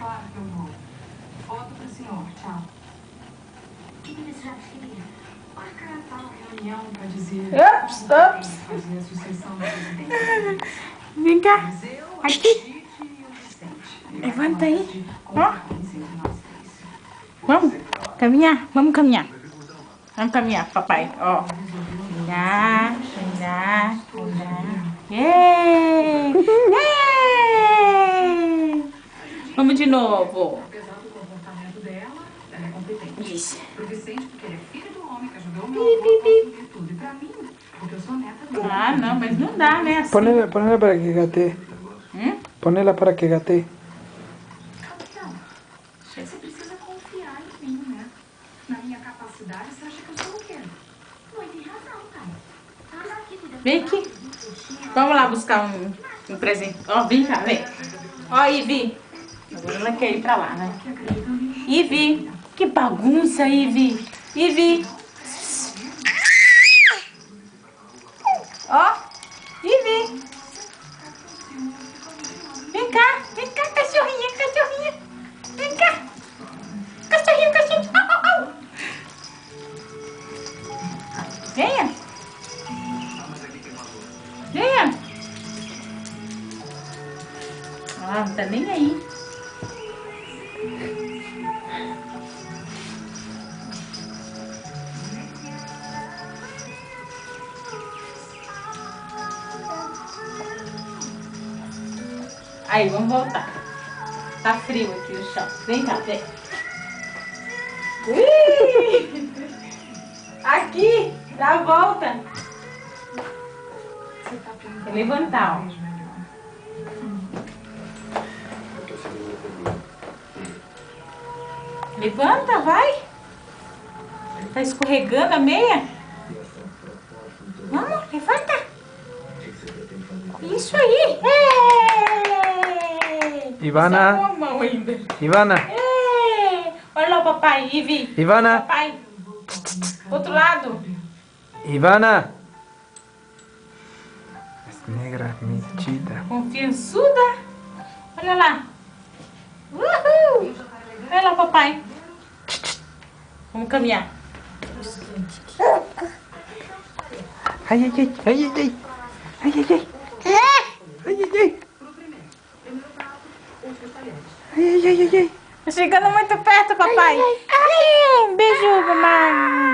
Claro que eu vou. Foto pro senhor. Tchau. O que eles já queriam? Marcar tal Reunião pra dizer... Ops. Fazer a sucessão da presidência. Vem cá. Mas eu, Aqui. Tite e o Vicente. Levanta aí. Ó. Entre nós três. Vamos caminhar. Vamos caminhar. Vamos caminhar, papai. Ó. Andar. Yay! Yay! Vamos de novo. Apesar do comportamento dela, ela é competente. Isso. Pro Vicente, porque ele é filho do homem que ajudou meu avô a construir tudo. E pra mim, porque eu sou neta dele. Ah, não, mas não dá, né? Assim. Ponela para que gatee. Ponela para que gatee. Capitão, você precisa confiar em mim, né? Na minha capacidade, você acha que eu sou o quê? Mãe tem razão, pai. Mas aqui cuida. Vem aqui. Vamos lá buscar um presente. Ó, vem cá, vem. Ó, Ivy. Agora ela quer ir pra lá, né? Ivy. Que bagunça, Ivy. Ivy. Ó. Ivy. Vem cá, cachorrinha. Vem cá. Cachorrinho. Au, au, au. Venha. Ah, não tá nem aí. Aí, vamos voltar. Tá frio aqui o chão. Vem cá, vem. Ui! Aqui, dá a volta. É levantar, ó. Levanta, vai. Tá escorregando a meia? Vamos, levanta. Isso aí. Ivana. Só com a mão ainda. Ivana. Olha lá o papai, Ivy. Ivana. Papai. Outro lado. Ivana. Es negra, metida. Confiançuda. Olha lá. Uhul. Olha lá o papai. Vamos caminhar. Ai. Ai. Tá chegando muito perto, papai. Ai, um beijo, mamãe.